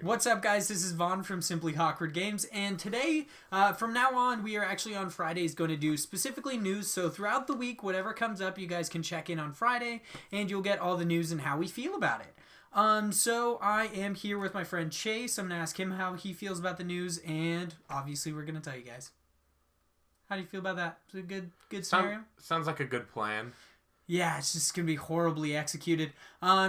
What's up, guys? This is Vaughn from Simply Hawkward Games, and today, from now on, we are actually on Fridays going to do specifically news. So throughout the week, whatever comes up, you guys can check in on Friday, and you'll get all the news and how we feel about it. So I am here with my friend Chase. I'm going to ask him how he feels about the news, and obviously we're going to tell you guys. How do you feel about that? Is it a good scenario? Sounds like a good plan. Yeah, it's just going to be horribly executed.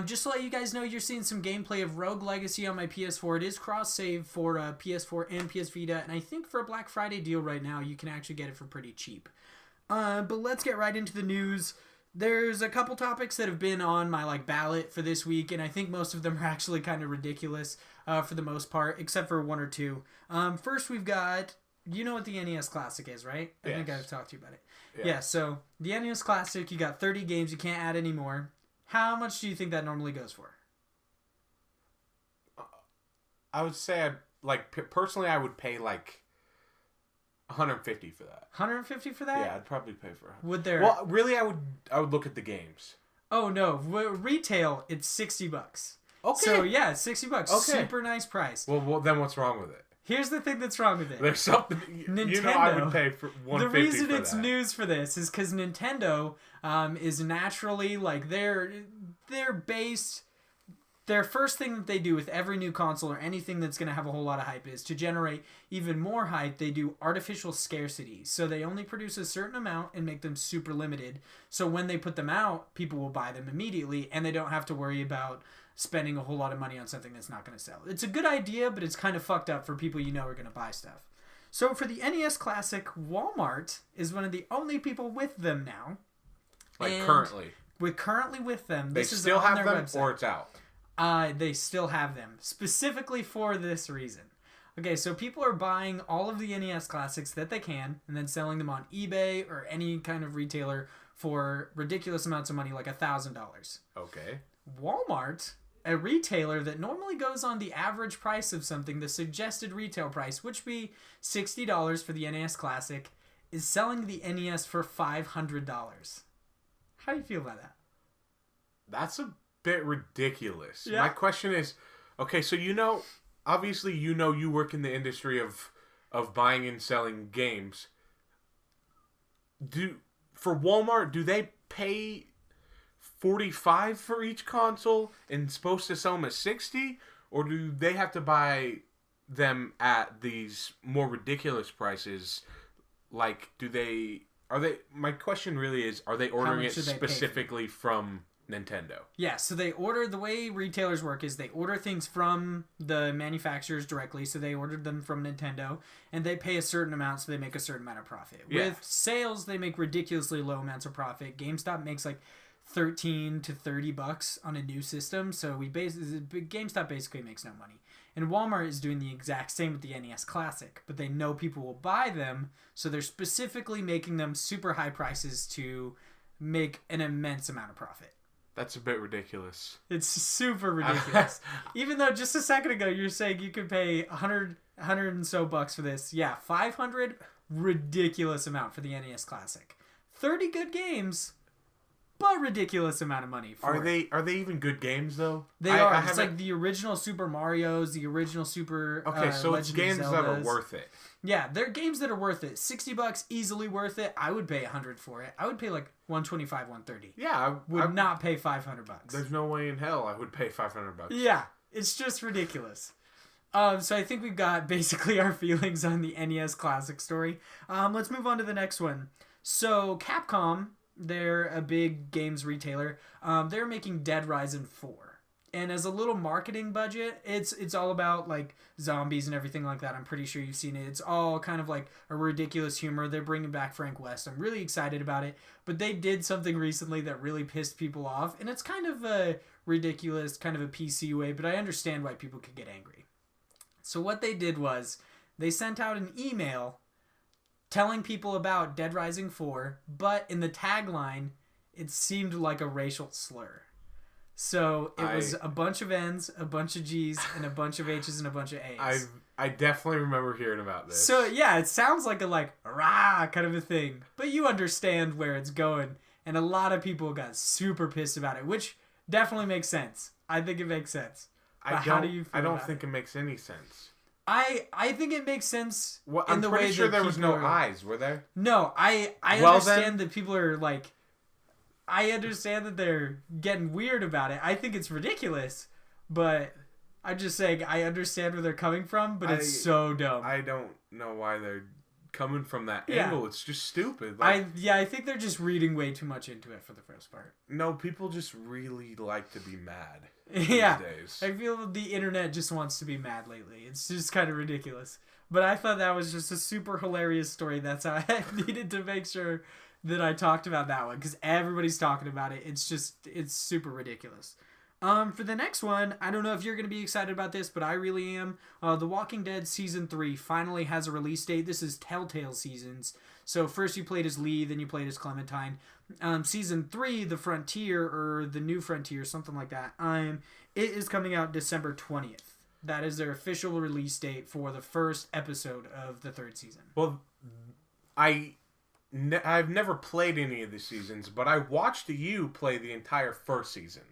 Just to let you guys know, you're seeing some gameplay of Rogue Legacy on my PS4. It is cross-save for PS4 and PS Vita, and I think for a Black Friday deal right now, you can actually get it for pretty cheap. But let's get right into the news. There's a couple topics that have been on my ballot for this week, and I think most of them are actually kind of ridiculous for the most part, except for one or two. First, we've got... You know what the NES Classic is, right? I think I've talked to you about it. Yeah, so the NES Classic, you got 30 games, you can't add any more. How much do you think that normally goes for? I would say, personally, I would pay $150 for that. 150 for that? Yeah, I'd probably pay for it. Would there... Well, really, I would look at the games. Oh, no. Retail, it's $60. Okay. So, yeah, it's $60. Okay. Super nice price. Well, then what's wrong with it? Here's the thing that's wrong with it. There's something... Nintendo, I would pay for $150 the reason for it's that. news for this is because Nintendo is naturally, they're based... Their first thing that they do with every new console or anything that's going to have a whole lot of hype is to generate even more hype, they do artificial scarcity. So they only produce a certain amount and make them super limited. So when they put them out, people will buy them immediately and they don't have to worry about spending a whole lot of money on something that's not going to sell. It's a good idea, but it's kind of fucked up for people you know are going to buy stuff. So for the NES Classic, Walmart is one of the only people with them now. Currently? Currently with them. They still have them website. Or it's out? They still have them, specifically for this reason. Okay, so people are buying all of the NES Classics that they can, and then selling them on eBay or any kind of retailer for ridiculous amounts of money, like $1,000. Okay. Walmart, a retailer that normally goes on the average price of something, the suggested retail price, which would be $60 for the NES Classic, is selling the NES for $500. How do you feel about that? That's a bit ridiculous. Yeah. My question is, okay, so obviously you work in the industry of buying and selling games. For Walmart, do they pay $45 for each console and supposed to sell them at $60, or do they have to buy them at these more ridiculous prices? My question really is, are they ordering it specifically from Nintendo? Yeah, so the way retailers work is they order things from the manufacturers directly, so they ordered them from Nintendo, and they pay a certain amount, so they make a certain amount of profit. Yeah. With sales, they make ridiculously low amounts of profit. GameStop makes $13 to $30 on a new system, so GameStop basically makes no money. And Walmart is doing the exact same with the NES Classic, but they know people will buy them, so they're specifically making them super high prices to make an immense amount of profit. That's a bit ridiculous. It's super ridiculous. Even though just a second ago you were saying you could pay $100 and so bucks for this. Yeah, $500, ridiculous amount for the NES Classic. 30 good games, but ridiculous amount of money for it. Are they even good games though? They are. It's like the original Super Mario's, the original Super so it's games that are worth it. Yeah, they're games that are worth it. $60, easily worth it. I would pay $100 for it. I would pay $125, $130. Yeah, I would not pay $500. There's no way in hell I would pay $500. Yeah, it's just ridiculous. So I think we've got basically our feelings on the NES Classic story. Let's move on to the next one. So Capcom, they're a big games retailer. They're making Dead Rising 4. And as a little marketing budget, it's all about zombies and everything like that. I'm pretty sure you've seen it. It's all kind of a ridiculous humor. They're bringing back Frank West. I'm really excited about it. But they did something recently that really pissed people off. And it's kind of a ridiculous, kind of a PC way. But I understand why people could get angry. So what they did was they sent out an email telling people about Dead Rising 4. But in the tagline, it seemed like a racial slur. So it was a bunch of N's, a bunch of G's, and a bunch of H's, and a bunch of A's. I definitely remember hearing about this. So yeah, it sounds like a rah kind of a thing, but you understand where it's going, and a lot of people got super pissed about it, which definitely makes sense. I think it makes sense. I don't think it makes any sense. I think it makes sense I'm pretty sure there was no eyes, were there? No, I understand that people are like... I understand that they're getting weird about it. I think it's ridiculous, but I'm just saying I understand where they're coming from, but it's so dumb. I don't know why they're coming from that angle. It's just stupid. I think they're just reading way too much into it for the first part. No, people just really like to be mad these days. I feel the internet just wants to be mad lately. It's just kind of ridiculous. But I thought that was just a super hilarious story. That's how I needed to make sure that I talked about that one, because everybody's talking about it. It's super ridiculous. For the next one, I don't know if you're going to be excited about this, but I really am. The Walking Dead Season 3 finally has a release date. This is Telltale Seasons. So first you played as Lee, then you played as Clementine. Season 3, The Frontier, or The New Frontier, something like that. It is coming out December 20th. That is their official release date for the first episode of the third season. Well, I've never played any of the seasons, but I watched you play the entire first season.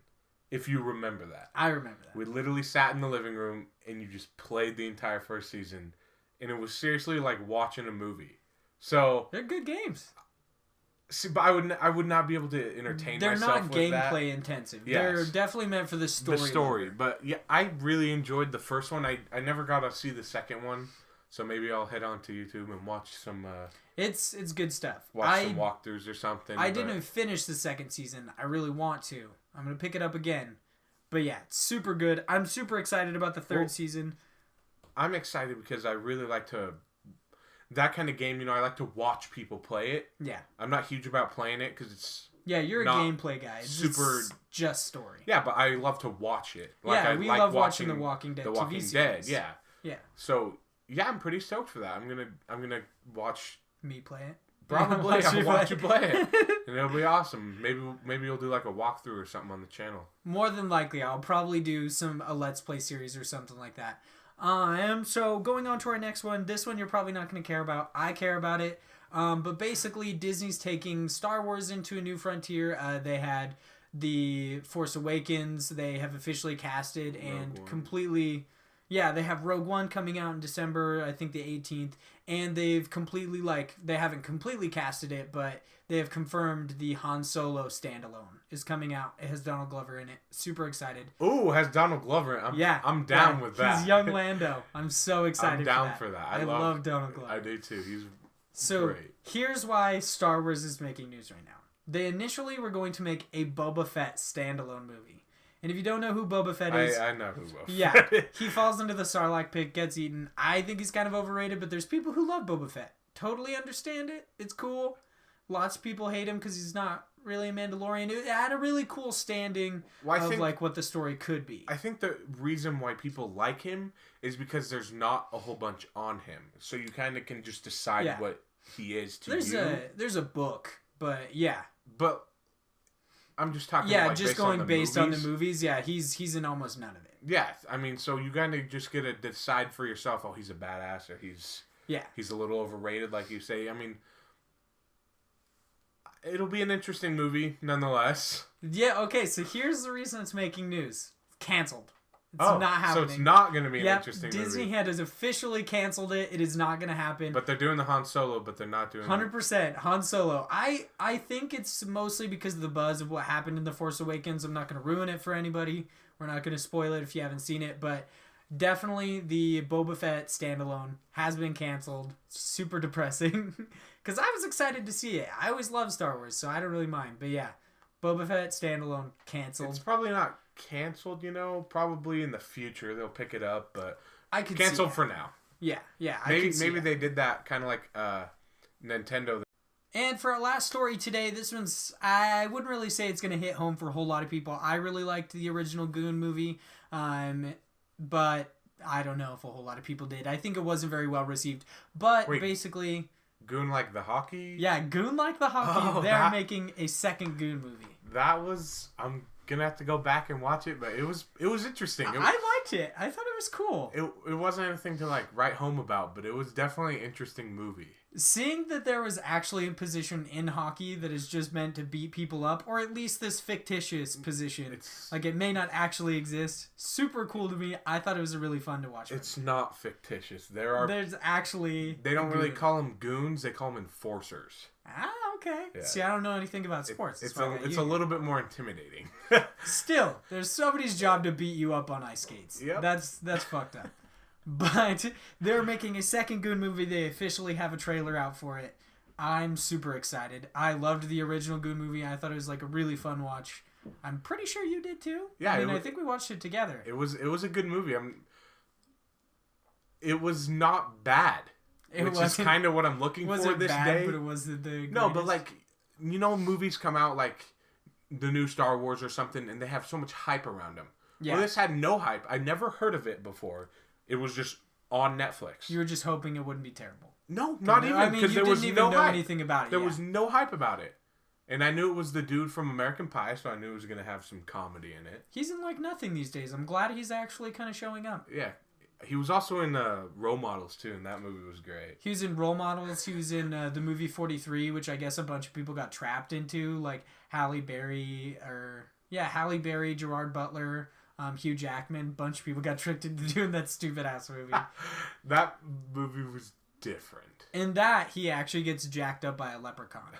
If you remember that. I remember that. We literally sat in the living room and you just played the entire first season. And it was seriously like watching a movie. So they're good games. See, but I would not be able to entertain myself with that. They're not gameplay intensive. Yes. They're definitely meant for the story. The story. But yeah, I really enjoyed the first one. I never got to see the second one. So maybe I'll head on to YouTube and watch some... It's good stuff. Watch some walkthroughs or something. I didn't finish the second season. I really want to. I'm going to pick it up again. But yeah, it's super good. I'm super excited about the third season. I'm excited because I really like to... That kind of game, I like to watch people play it. Yeah. I'm not huge about playing it because it's... Yeah, you're a gameplay guy. It's just story. Yeah, but I love to watch it. We love watching The Walking Dead. The Walking Dead, yeah. Yeah. So, yeah, I'm pretty stoked for that. I'm gonna watch... Me play it? Probably. I'll watch you play it. And it'll be awesome. Maybe you'll do like a walkthrough or something on the channel. More than likely, I'll probably do a Let's Play series or something like that. So going on to our next one. This one you're probably not going to care about. I care about it. But basically, Disney's taking Star Wars into a new frontier. They had The Force Awakens. They have officially casted and completely... Yeah, they have Rogue One coming out in December, I think the 18th, and they've completely, they haven't completely casted it, but they have confirmed the Han Solo Standalone is coming out. It has Donald Glover in it. Super excited. Ooh, has Donald Glover in it. I'm down with that. He's young Lando. I'm so excited I'm down for that. I love Donald Glover. I do too. He's great. Here's why Star Wars is making news right now. They initially were going to make a Boba Fett standalone movie. And if you don't know who Boba Fett is... I know who Boba Fett is. Yeah, he falls into the Sarlacc pit, gets eaten. I think he's kind of overrated, but there's people who love Boba Fett. Totally understand it. It's cool. Lots of people hate him because he's not really a Mandalorian. It had a really cool standing what the story could be. I think the reason why people like him is because there's not a whole bunch on him. So you kind of can just decide what he is to you. There's a book, but yeah. But... I'm just talking just going based on the movies. Yeah, he's in almost none of it. Yeah, I mean, so you kind of just get to decide for yourself, oh, he's a badass, or he's a little overrated, like you say. I mean, it'll be an interesting movie, nonetheless. Yeah, okay, so here's the reason it's making news. Canceled. It's not happening. So it's not going to be an interesting movie. Disney has officially canceled it. It is not going to happen. But they're doing the Han Solo, but they're not doing 100% Han Solo. I think it's mostly because of the buzz of what happened in The Force Awakens. I'm not going to ruin it for anybody. We're not going to spoil it if you haven't seen it. But definitely the Boba Fett standalone has been canceled. Super depressing. Because I was excited to see it. I always love Star Wars, so I don't really mind. But yeah, Boba Fett standalone canceled. It's probably not canceled, probably in the future they'll pick it up, but I could canceled for now. Yeah. Maybe they did that kind of like Nintendo. And for our last story today, this one's, I wouldn't really say it's going to hit home for a whole lot of people. I really liked the original Goon movie, but I don't know if a whole lot of people did. I think it wasn't very well received. But basically... Goon Like the Hockey? Yeah, Goon Like the Hockey. They're making a second Goon movie. That was... I'm gonna have to go back and watch it, but it was interesting. I liked it. I thought it was cool. It wasn't anything to like write home about, but it was definitely an interesting movie. Seeing that there was actually a position in hockey that is just meant to beat people up, or at least this fictitious position, like it may not actually exist. Super cool to me. I thought it was really fun to watch. It's not fictitious. There's actually. They don't really call them goons. They call them enforcers. Ah, okay. Yeah. See, I don't know anything about sports. It's a little bit more intimidating. Still, there's somebody's job to beat you up on ice skates. Yep. That's fucked up. But they're making a second Goon movie. They officially have a trailer out for it. I'm super excited. I loved the original Goon movie. I thought it was like a really fun watch. I'm pretty sure you did too. Yeah, I think we watched it together. It was a good movie. It was not bad. Which is kind of what I'm looking for this day. But it wasn't the greatest. No, but like, movies come out like the new Star Wars or something, and they have so much hype around them. Yeah. Well, this had no hype. I never heard of it before. It was just on Netflix. You were just hoping it wouldn't be terrible. No, not even. Because there was no hype. Anything about it. There was no hype about it. And I knew it was the dude from American Pie, so I knew it was going to have some comedy in it. He's in like nothing these days. I'm glad he's actually kind of showing up. Yeah. He was also in Role Models, too, and that movie was great. He was in Role Models. He was in the movie 43, which I guess a bunch of people got trapped into, like Halle Berry, Gerard Butler, Hugh Jackman. Bunch of people got tricked into doing that stupid-ass movie. That movie was different. In that, he actually gets jacked up by a leprechaun.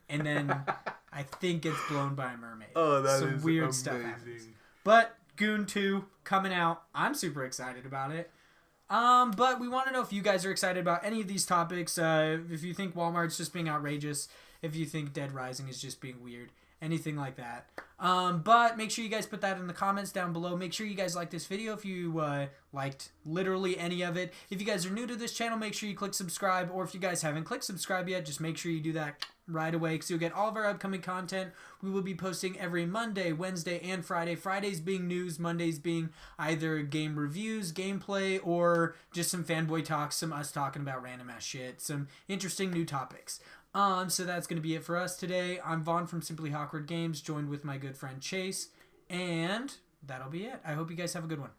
And then I think gets blown by a mermaid. Oh, that Some is weird amazing. stuff happens. But Goon 2 coming out. I'm super excited about it. But we want to know if you guys are excited about any of these topics. If you think Walmart's just being outrageous. If you think Dead Rising is just being weird. Anything like that. But make sure you guys put that in the comments down below. Make sure you guys like this video if you liked literally any of it. If you guys are new to this channel, make sure you click subscribe. Or if you guys haven't clicked subscribe yet, just make sure you do that right away because you'll get all of our upcoming content. We will be posting every Monday, Wednesday, and Friday. Fridays being news, Mondays being either game reviews, gameplay, or just some fanboy talks, some us talking about random ass shit, some interesting new topics. So that's going to be it for us today. I'm Vaughn from Simply Hawkward Games, joined with my good friend Chase, and that'll be it. I hope you guys have a good one.